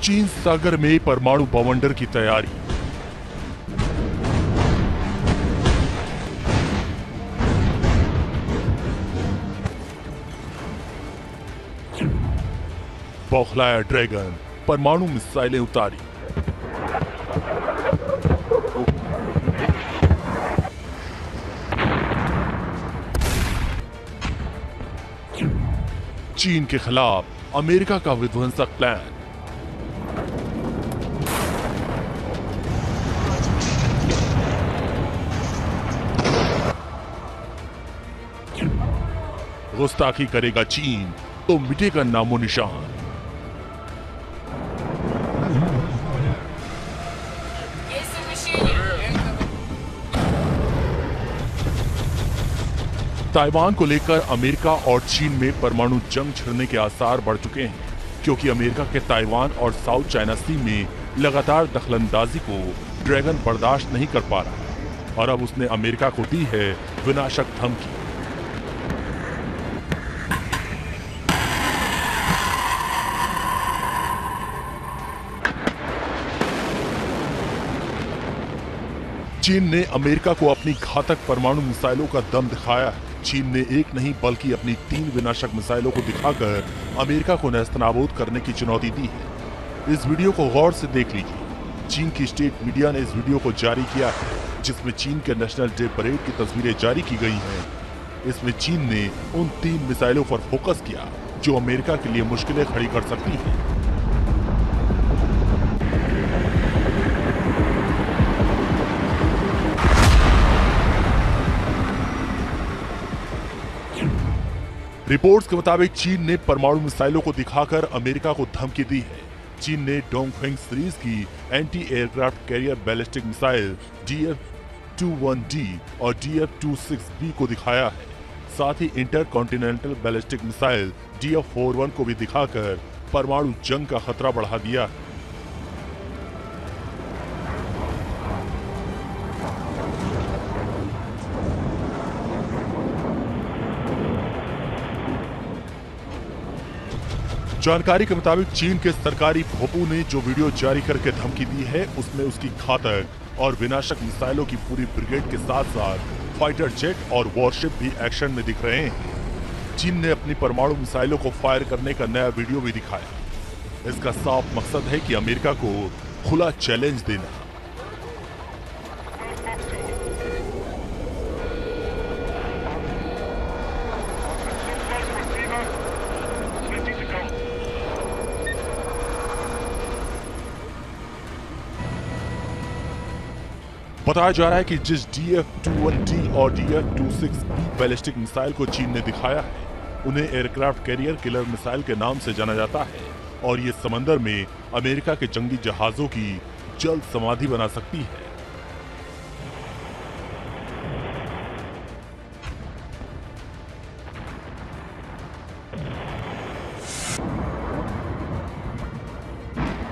चीन सागर में परमाणु बवंडर की तैयारी। बौखलाया ड्रैगन, परमाणु मिसाइलें उतारी। चीन के खिलाफ अमेरिका का विध्वंसक प्लान। गुस्ताखी करेगा चीन तो मिटेगा नामो निशान। ताइवान को लेकर अमेरिका और चीन में परमाणु जंग छिड़ने के आसार बढ़ चुके हैं, क्योंकि अमेरिका के ताइवान और साउथ चाइना सी में लगातार दखलंदाजी को ड्रैगन बर्दाश्त नहीं कर पा रहा और अब उसने अमेरिका को दी है विनाशक धमकी। चीन ने अमेरिका को अपनी घातक परमाणु मिसाइलों का दम दिखाया है। चीन ने एक नहीं बल्कि अपनी 3 विनाशक मिसाइलों को दिखाकर अमेरिका को नेस्तनाबूद करने की चुनौती दी है। इस वीडियो को गौर से देख लीजिए। चीन की स्टेट मीडिया ने इस वीडियो को जारी किया है, जिसमें चीन के नेशनल डे परेड की तस्वीरें जारी की गई हैं। इसमें चीन ने उन 3 मिसाइलों पर फोकस किया जो अमेरिका के लिए मुश्किलें खड़ी कर सकती हैं। रिपोर्ट्स के मुताबिक चीन ने परमाणु मिसाइलों को दिखाकर अमेरिका को धमकी दी है। चीन ने डोंगफेंग सीरीज की anti aircraft carrier ballistic missile DF-21D और DF-26B को दिखाया है। साथ ही intercontinental ballistic missile DF-41 को भी दिखाकर परमाणु जंग का खतरा बढ़ा दिया है। जानकारी के मुताबिक चीन के सरकारी भोपू ने जो वीडियो जारी करके धमकी दी है, उसमें उसकी घातक और विनाशक मिसाइलों की पूरी ब्रिगेड के साथ साथ फाइटर जेट और वॉरशिप भी एक्शन में दिख रहे हैं। चीन ने अपनी परमाणु मिसाइलों को फायर करने का नया वीडियो भी दिखाया। इसका साफ मकसद है कि अमेरिका को खुला चैलेंज देना। बताया जा रहा है कि जिस DF-21D और DF-26B बैलिस्टिक मिसाइल को चीन ने दिखाया है, उन्हें एयरक्राफ्ट कैरियर किलर मिसाइल के नाम से जाना जाता है और ये समंदर में अमेरिका के जंगी जहाजों की जल्द समाधि बना सकती है।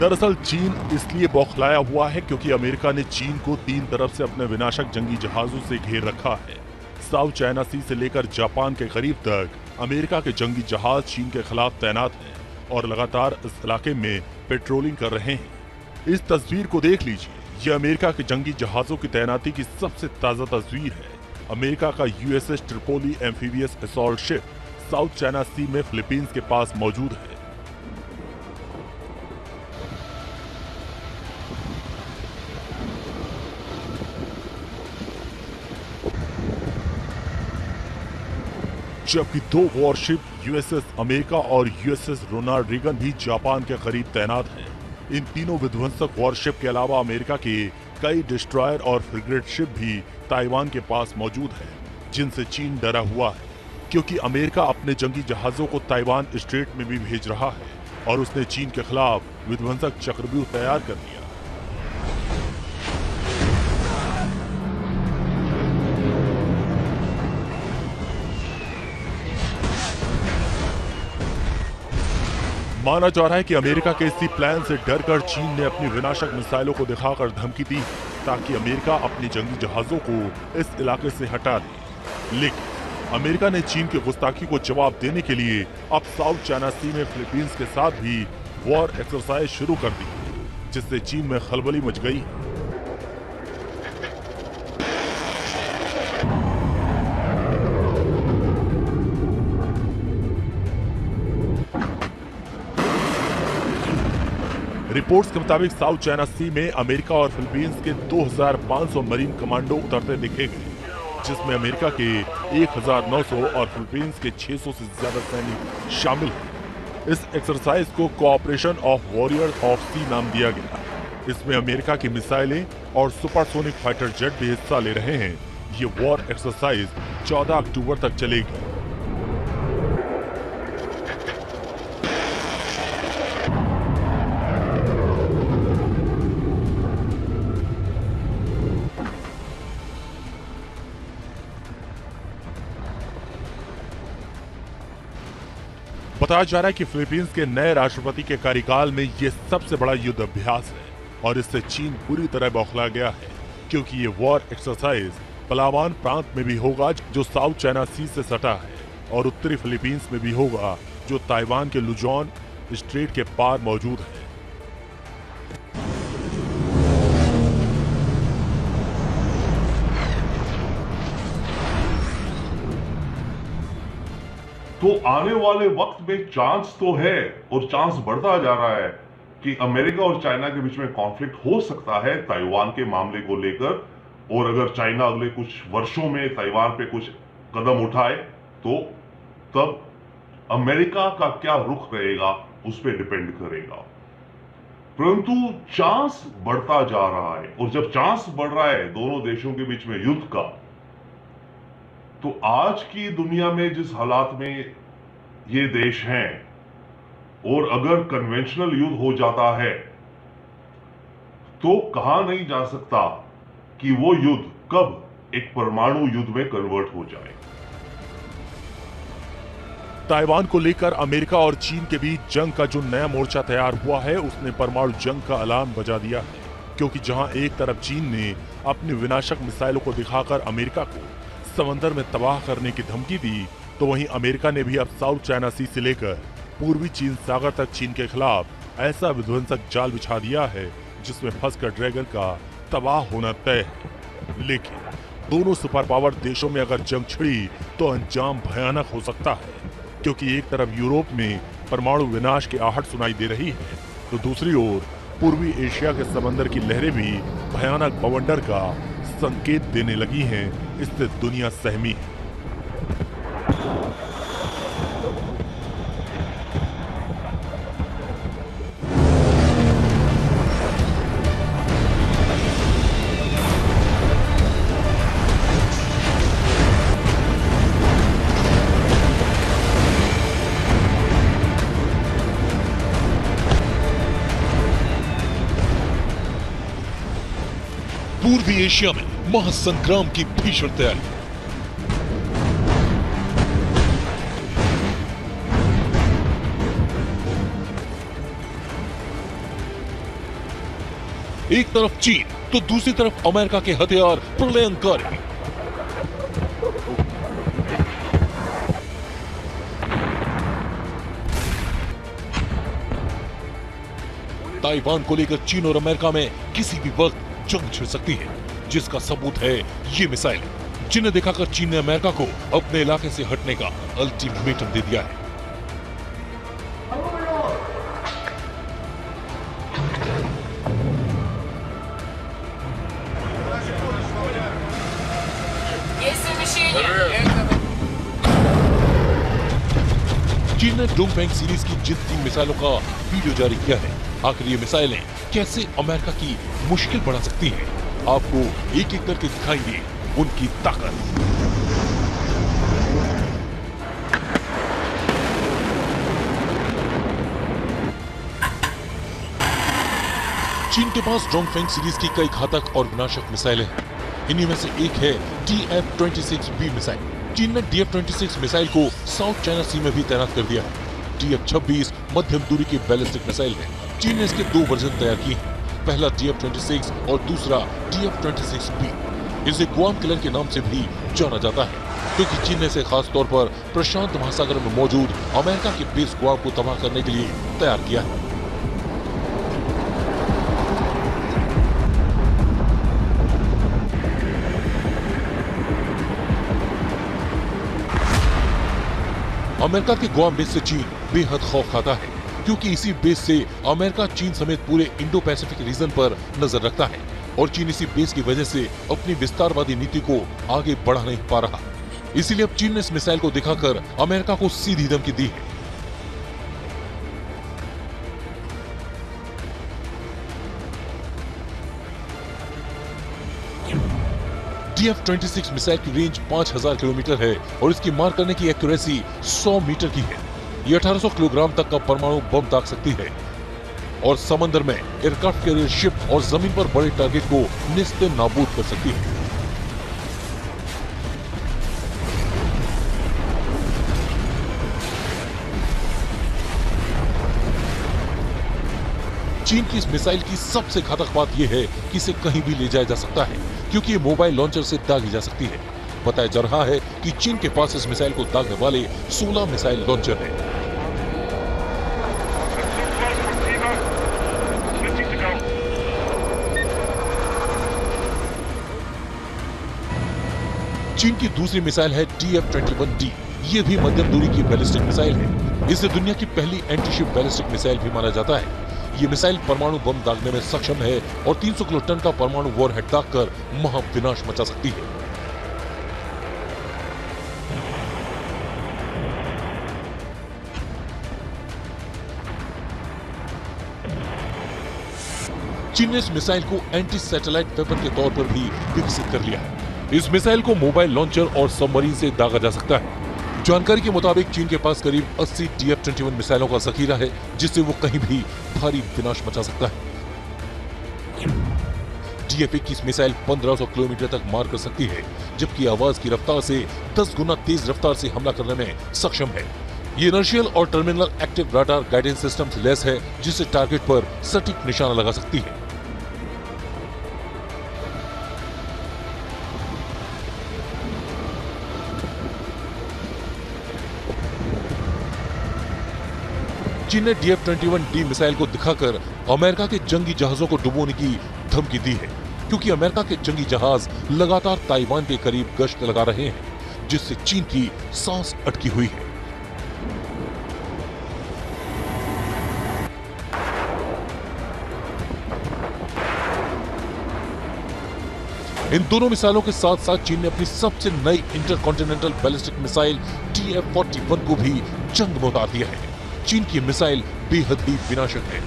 दरअसल चीन इसलिए बौखलाया हुआ है क्योंकि अमेरिका ने चीन को 3 तरफ से अपने विनाशक जंगी जहाजों से घेर रखा है। साउथ चाइना सी से लेकर जापान के करीब तक अमेरिका के जंगी जहाज चीन के खिलाफ तैनात हैं और लगातार इस इलाके में पेट्रोलिंग कर रहे हैं। इस तस्वीर को देख लीजिए। ये अमेरिका के जंगी जहाजों की तैनाती की सबसे ताजा तस्वीर है। अमेरिका का USS Tripoli amphibious assault ship South China sea में फिलीपींस के पास मौजूद है। जबकि 2 वॉरशिप USS अमेरिका और USS रोनाल्ड रीगन भी जापान के करीब तैनात हैं। इन तीनों विध्वंसक वॉरशिप के अलावा अमेरिका के कई डिस्ट्रॉयर और फ्रिगेट शिप भी ताइवान के पास मौजूद हैं, जिनसे चीन डरा हुआ है, क्योंकि अमेरिका अपने जंगी जहाजों को ताइवान स्ट्रेट में भी भेज रहा है और उसने चीन के खिलाफ विध्वंसक चक्रव्यूह तैयार कर दिया। माना जा रहा है कि अमेरिका के इसी प्लान से डरकर चीन ने अपनी विनाशक मिसाइलों को दिखाकर धमकी दी ताकि अमेरिका अपनी जंगी जहाजों को इस इलाके से हटा दे। लेकिन अमेरिका ने चीन की गुस्ताखी को जवाब देने के लिए अब साउथ चाइना सी में फिलीपींस के साथ भी वॉर एक्सरसाइज शुरू कर दी, जिससे चीन में खलबली मच गई। रिपोर्ट्स के मुताबिक साउथ चाइना सी में अमेरिका और फिलीपींस के 2500 मरीन कमांडो उतरते दिखे गए, जिसमें अमेरिका के 1900 और फिलीपींस के 600 से ज्यादा सैनिक शामिल हैं। इस एक्सरसाइज को कोऑपरेशन ऑफ वॉरियर्स ऑफ सी नाम दिया गया। इसमें अमेरिका की मिसाइलें और सुपरसोनिक फाइटर जेट भी हिस्सा ले रहे हैं। ये वॉर एक्सरसाइज 14 अक्टूबर तक चलेगी। बताया जा रहा है कि फिलीपींस के नए राष्ट्रपति के कार्यकाल में ये सबसे बड़ा युद्ध अभ्यास है और इससे चीन पूरी तरह बौखला गया है, क्योंकि ये वॉर एक्सरसाइज पलावान प्रांत में भी होगा जो साउथ चाइना सी से सटा है, और उत्तरी फिलीपींस में भी होगा जो ताइवान के लुजॉन स्ट्रेट के पार मौजूद है। तो आने वाले वक्त में चांस तो है और चांस बढ़ता जा रहा है कि अमेरिका और चाइना के बीच में कॉन्फ्लिक्ट हो सकता है ताइवान के मामले को लेकर। और अगर चाइना अगले कुछ वर्षों में ताइवान पे कुछ कदम उठाए तो तब अमेरिका का क्या रुख रहेगा उस पर डिपेंड करेगा। परंतु चांस बढ़ता जा रहा है, और जब चांस बढ़ रहा है दोनों देशों के बीच में युद्ध का, तो आज की दुनिया में जिस हालात में ये देश हैं, और अगर कन्वेंशनल युद्ध हो जाता है तो कहा नहीं जा सकता कि वो युद्ध कब एक परमाणु युद्ध में कन्वर्ट हो जाए। ताइवान को लेकर अमेरिका और चीन के बीच जंग का जो नया मोर्चा तैयार हुआ है, उसने परमाणु जंग का अलार्म बजा दिया है, क्योंकि जहां एक तरफ चीन ने अपनी विनाशक मिसाइलों को दिखाकर अमेरिका को समंदर में तबाह करने की धमकी दी, तो वहीं अमेरिका ने भी अब साउथ चाइना सी से लेकर पूर्वी चीन सागर तक चीन के खिलाफ ऐसा विध्वंसक जाल बिछा दिया है जिसमें फंसकर ड्रैगन का तबाह होना तय है। लेकिन दोनों सुपर पावर देशों में अगर जंग छिड़ी तो अंजाम भयानक हो सकता है, क्योंकि एक तरफ यूरोप में परमाणु विनाश की आहट सुनाई दे रही है, तो दूसरी ओर पूर्वी एशिया के समंदर की लहरें भी भयानक बवंडर का संकेत देने लगी हैं। इससे दुनिया सहमी है। पूर्वी एशिया में महासंग्राम की भीषण तैयारी। एक तरफ चीन तो दूसरी तरफ अमेरिका के हथियार प्रलयंकारी। ताइवान को लेकर चीन और अमेरिका में किसी भी वक्त जंग छिड़ सकती है, जिसका सबूत है ये मिसाइल, जिन्हें दिखाकर चीन ने अमेरिका को अपने इलाके से हटने का अल्टीमेटम दे दिया है। चीन ने डोंगफेंग सीरीज की जिन 3 मिसाइलों का वीडियो जारी किया है, आखिर ये मिसाइलें कैसे अमेरिका की मुश्किल बढ़ा सकती हैं, आपको एक एक करके दिखाएंगे उनकी ताकत। चीन के पास डोंगफेंग सीरीज की कई घातक और विनाशक मिसाइलें हैं। इन्हीं में से एक है DF-26B मिसाइल। चीन ने DF-26 मिसाइल को साउथ चाइना सी में भी तैनात कर दिया है। DF-26 मध्यम दूरी की बैलिस्टिक मिसाइल है। चीन ने इसके 2 वर्जन तैयार किए हैं, पहला DF-26 और दूसरा DF-26B। इसे गुआम किलर के नाम से भी जाना जाता है, क्योंकि चीन ने इसे खास तौर पर प्रशांत महासागर में मौजूद अमेरिका के बेस गुआम को तबाह करने के लिए तैयार किया है। अमेरिका के गुआम बेस से चीन बेहद खौफ खाता है, क्योंकि इसी बेस से अमेरिका चीन समेत पूरे इंडो पैसिफिक रीजन पर नजर रखता है और चीन इसी बेस की वजह से अपनी विस्तारवादी नीति को आगे बढ़ा नहीं पा रहा। इसीलिए अब चीन ने इस मिसाइल को दिखाकर अमेरिका को सीधी धमकी दी है। DF-26 मिसाइल की रेंज 5000 किलोमीटर है और इसकी मार करने की एक्यूरेसी 100 मीटर की है। ये 1800 किलोग्राम तक का परमाणु बम दाग सकती है और समंदर में एयरक्राफ्ट कैरियर शिप और जमीन पर बड़े टारगेट को निस्ते नाबूद कर सकती है। चीन की इस मिसाइल की सबसे घातक बात यह है कि इसे कहीं भी ले जाया जा सकता है, क्योंकि ये मोबाइल लॉन्चर से दागी जा सकती है। बताया जा रहा है कि चीन के पास इस मिसाइल को दागने वाले 16 मिसाइल लॉन्चर हैं। चीन की दूसरी मिसाइल है DF-21D। ये भी मध्यम दूरी की बैलिस्टिक मिसाइल है। इसे दुनिया की पहली एंटी शिप बैलिस्टिक मिसाइल भी माना जाता है। ये मिसाइल परमाणु बम दागने में सक्षम है और 300 किलो टन का परमाणु वॉरहेड दागकर महाविनाश मचा सकती है। चीन ने इस मिसाइल को एंटी सैटेलाइट वेपन के तौर पर भी विकसित कर लिया है। इस मिसाइल को मोबाइल लॉन्चर और सबमरीन से दागा जा सकता है। जानकारी के मुताबिक चीन के पास करीब 80 DF-21 मिसाइलों का जखीरा है, जिससे वो कहीं भी भारी विनाश मचा सकता है। DF-21 मिसाइल 1500 किलोमीटर तक मार कर सकती है, जबकि आवाज की रफ्तार से 10 गुना तेज रफ्तार से हमला करने में सक्षम है। ये इनर्शियल और terminal active radar guidance system से लैस है, जिससे टारगेट पर सटीक निशाना लगा सकती है। चीन ने DF-21D मिसाइल को दिखाकर अमेरिका के जंगी जहाजों को डुबोने की धमकी दी है, क्योंकि अमेरिका के जंगी जहाज लगातार ताइवान के करीब गश्त लगा रहे हैं, जिससे चीन की सांस अटकी हुई है। इन दोनों मिसाइलों के साथ साथ चीन ने अपनी सबसे नई इंटरकॉन्टिनेंटल बैलिस्टिक मिसाइल DF-41 को भी जंग में उतार दिया है। चीन की मिसाइल बेहद ही विनाशक है।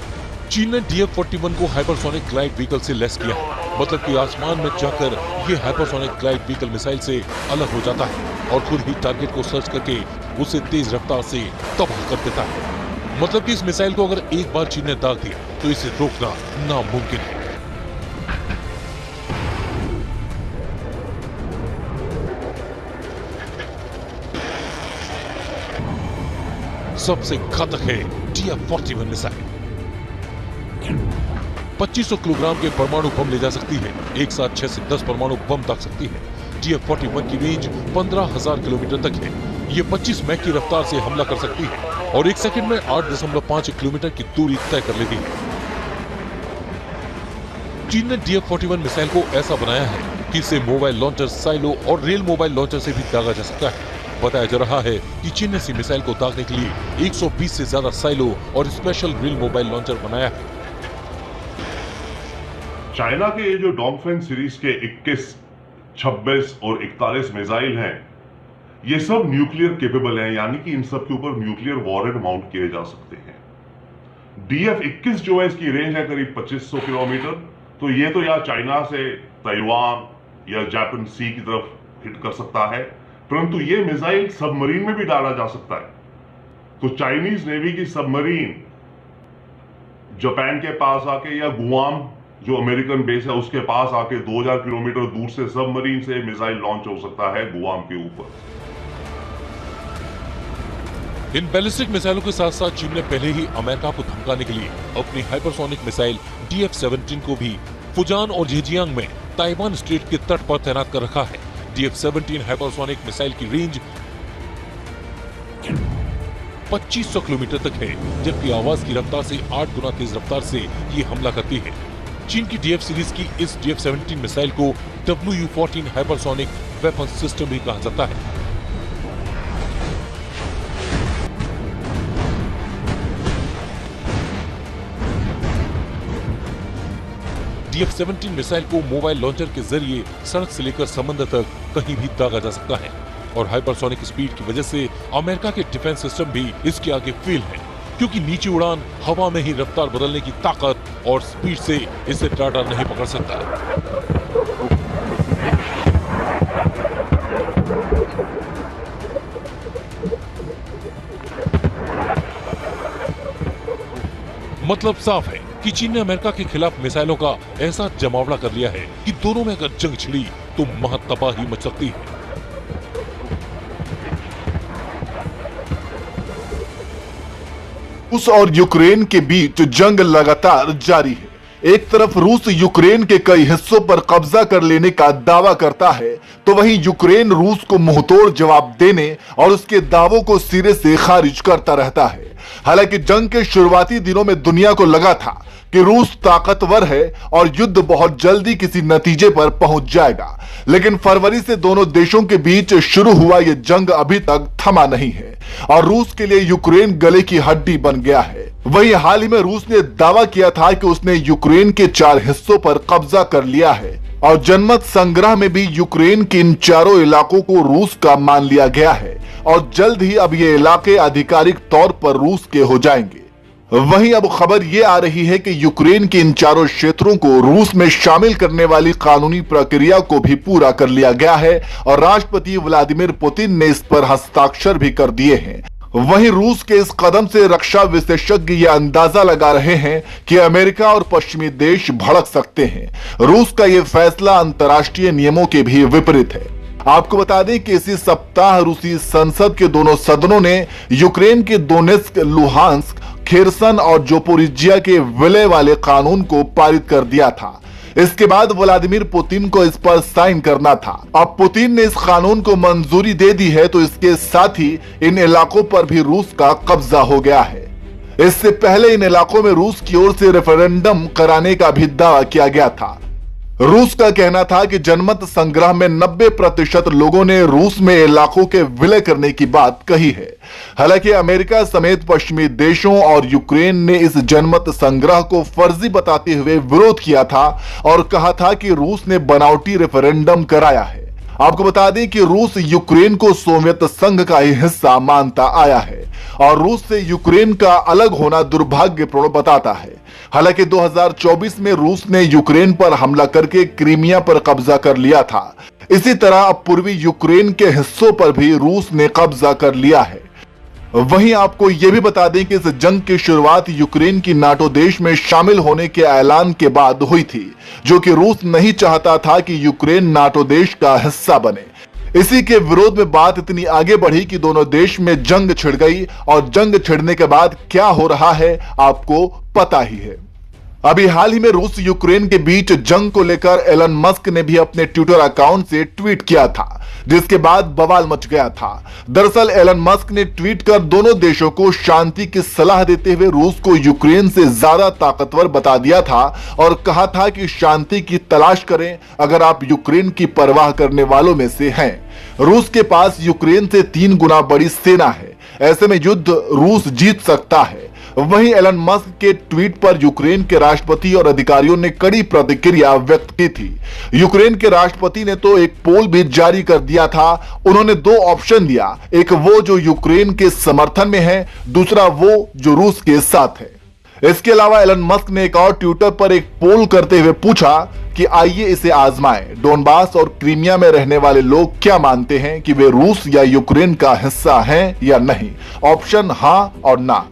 चीन ने DF-41 को हाइपरसोनिक ग्लाइड व्हीकल से लैस किया है, मतलब कि आसमान में जाकर ये हाइपरसोनिक ग्लाइड व्हीकल मिसाइल से अलग हो जाता है और खुद ही टारगेट को सर्च करके उसे तेज रफ्तार से तबाह कर देता है। मतलब कि इस मिसाइल को अगर एक बार चीन ने दाग दिया तो इसे रोकना नामुमकिन है। सबसे घातक है DF-41 मिसाइल। 2500 किलोग्राम के परमाणु बम ले जा सकती है। एक साथ 6 से 10 परमाणु बम दाग सकती है। DF-41 की रेंज 15,000 किलोमीटर तक है। ये 25 मैक की रफ्तार से हमला कर सकती है और 1 सेकंड में 8.5 किलोमीटर की दूरी तय कर लेती है। चीन ने DF-41 मिसाइल को ऐसा बनाया है कि इसे मोबाइल लॉन्चर, साइलो और रेल मोबाइल लॉन्चर से भी दागा जा सकता है। बताया जा रहा है कि चीन ने इसी मिसाइल को दागने के लिए 120 से ज्यादा साइलो और स्पेशल रेल मोबाइल लॉन्चर बनाया है। चाइना के ये जो डोंगफेन सीरीज के 21, 26 और 41 मिसाइल हैं, ये सब न्यूक्लियर केपेबल हैं, यानी कि इन सब के ऊपर न्यूक्लियर वॉरहेड माउंट किए जा सकते हैं। DF-21 जो है, इसकी रेंज है करीब 2500 किलोमीटर। तो ये तो या चाइना से ताइवान या जापान सी की तरफ हिट कर सकता है, परंतु ये मिसाइल सबमरीन में भी डाला जा सकता है। तो चाइनीज नेवी की सबमरीन जापान के पास आके या गुआम जो अमेरिकन बेस है उसके पास आके 2000 किलोमीटर दूर से सबमरीन से मिसाइल लॉन्च हो सकता है गुआम के ऊपर। इन बैलिस्टिक मिसाइलों के साथ साथ चीन ने पहले ही अमेरिका को धमकाने के लिए अपनी हाइपरसोनिक मिसाइल DF-17 को भी फुजान और झेजियांग में ताइवान स्ट्रेट के तट पर तैनात कर रखा है। DF-17 हाइपरसोनिक मिसाइल की रेंज 2500 किलोमीटर तक है, जबकि आवाज की रफ्तार से 8 गुना तेज रफ्तार से ये हमला करती है। चीन की DF सीरीज की इस DF-17 मिसाइल को WU-14 हाइपरसोनिक वेपन सिस्टम भी कहा जाता है। DF-17 मिसाइल को मोबाइल लॉन्चर के जरिए सड़क से लेकर समंदर तक कहीं भी दागा जा सकता है और हाइपरसोनिक स्पीड की वजह से अमेरिका के डिफेंस सिस्टम भी इसके आगे फेल है, क्योंकि नीची उड़ान, हवा में ही रफ्तार बदलने की ताकत और स्पीड से इसे रडार नहीं पकड़ सकता। मतलब साफ है कि चीन ने अमेरिका के खिलाफ मिसाइलों का ऐसा जमावड़ा कर लिया है कि दोनों में अगर जंग छिड़ी तो महातबाही मच सकती है। रूस और यूक्रेन के बीच जंग लगातार जारी है। एक तरफ रूस यूक्रेन के कई हिस्सों पर कब्जा कर लेने का दावा करता है, तो वहीं यूक्रेन रूस को मुंहतोड़ जवाब देने और उसके दावों को सिरे से खारिज करता रहता है। हालांकि जंग के शुरुआती दिनों में दुनिया को लगा था कि रूस ताकतवर है और युद्ध बहुत जल्दी किसी नतीजे पर पहुंच जाएगा, लेकिन फरवरी से दोनों देशों के बीच शुरू हुआ यह जंग अभी तक थमा नहीं है और रूस के लिए यूक्रेन गले की हड्डी बन गया है। वहीं हाल ही में रूस ने दावा किया था कि उसने यूक्रेन के 4 हिस्सों पर कब्जा कर लिया है और जनमत संग्रह में भी यूक्रेन के इन चारों इलाकों को रूस का मान लिया गया है और जल्द ही अब ये इलाके आधिकारिक तौर पर रूस के हो जाएंगे। वहीं अब खबर ये आ रही है कि यूक्रेन के इन चारों क्षेत्रों को रूस में शामिल करने वाली कानूनी प्रक्रिया को भी पूरा कर लिया गया है और राष्ट्रपति व्लादिमीर पुतिन ने इस पर हस्ताक्षर भी कर दिए हैं। वहीं रूस के इस कदम से रक्षा विशेषज्ञ ये अंदाजा लगा रहे हैं कि अमेरिका और पश्चिमी देश भड़क सकते हैं। रूस का ये फैसला अंतर्राष्ट्रीय नियमों के भी विपरीत है। आपको बता दें कि इसी सप्ताह रूसी संसद के दोनों सदनों ने यूक्रेन के दोनेत्स्क, लुहांस्क, खेरसन और जोपोरिजिया के विलय वाले कानून को पारित कर दिया था। इसके बाद व्लादिमीर पुतिन को इस पर साइन करना था। अब पुतिन ने इस कानून को मंजूरी दे दी है, तो इसके साथ ही इन इलाकों पर भी रूस का कब्जा हो गया है। इससे पहले इन इलाकों में रूस की ओर से रेफरेंडम कराने का भी दावा किया गया था। रूस का कहना था कि जनमत संग्रह में 90% लोगों ने रूस में इलाकों के विलय करने की बात कही है। हालांकि अमेरिका समेत पश्चिमी देशों और यूक्रेन ने इस जनमत संग्रह को फर्जी बताते हुए विरोध किया था और कहा था कि रूस ने बनावटी रेफरेंडम कराया है। आपको बता दें कि रूस यूक्रेन को सोवियत संघ का ही हिस्सा मानता आया है और रूस से यूक्रेन का अलग होना दुर्भाग्यपूर्ण बताता है। हालांकि 2024 में रूस ने यूक्रेन पर हमला करके क्रीमिया पर कब्जा कर लिया था। इसी तरह अब पूर्वी यूक्रेन के हिस्सों पर भी रूस ने कब्जा कर लिया है। वहीं आपको यह भी बता दें कि इस जंग की शुरुआत यूक्रेन की नाटो देश में शामिल होने के ऐलान के बाद हुई थी, जो कि रूस नहीं चाहता था कि यूक्रेन नाटो देश का हिस्सा बने। इसी के विरोध में बात इतनी आगे बढ़ी कि दोनों देश में जंग छिड़ गई और जंग छिड़ने के बाद क्या हो रहा है आपको पता ही है। अभी हाल ही में रूस यूक्रेन के बीच जंग को लेकर एलन मस्क ने भी अपने ट्विटर अकाउंट से ट्वीट किया था, जिसके बाद बवाल मच गया था। दरअसल एलन मस्क ने ट्वीट कर दोनों देशों को शांति की सलाह देते हुए रूस को यूक्रेन से ज्यादा ताकतवर बता दिया था और कहा था कि शांति की तलाश करें अगर आप यूक्रेन की परवाह करने वालों में से हैं। रूस के पास यूक्रेन से 3 गुना बड़ी सेना है, ऐसे में युद्ध रूस जीत सकता है। वहीं एलन मस्क के ट्वीट पर यूक्रेन के राष्ट्रपति और अधिकारियों ने कड़ी प्रतिक्रिया व्यक्त की थी। यूक्रेन के राष्ट्रपति ने तो एक पोल भी जारी कर दिया था। उन्होंने 2 ऑप्शन दिया, एक वो जो यूक्रेन के समर्थन में है, दूसरा वो जो रूस के साथ है। इसके अलावा एलन मस्क ने एक और ट्विटर पर एक पोल करते हुए पूछा कि आइए इसे आजमाएं, डोनबास और क्रीमिया में रहने वाले लोग क्या मानते हैं कि वे रूस या यूक्रेन का हिस्सा हैं या नहीं। ऑप्शन हां और ना।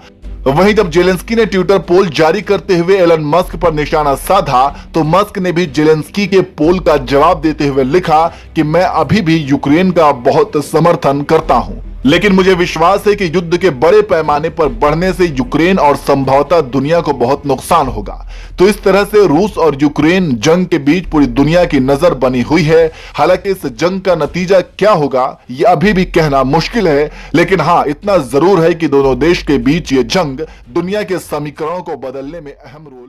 वहीं जब जेलेंस्की ने ट्विटर पोल जारी करते हुए एलन मस्क पर निशाना साधा, तो मस्क ने भी जेलेंस्की के पोल का जवाब देते हुए लिखा कि मैं अभी भी यूक्रेन का बहुत समर्थन करता हूं, लेकिन मुझे विश्वास है कि युद्ध के बड़े पैमाने पर बढ़ने से यूक्रेन और संभवतः दुनिया को बहुत नुकसान होगा। तो इस तरह से रूस और यूक्रेन जंग के बीच पूरी दुनिया की नजर बनी हुई है। हालांकि इस जंग का नतीजा क्या होगा ये अभी भी कहना मुश्किल है, लेकिन हाँ इतना जरूर है कि दोनों देश के बीच ये जंग दुनिया के समीकरणों को बदलने में अहम रोल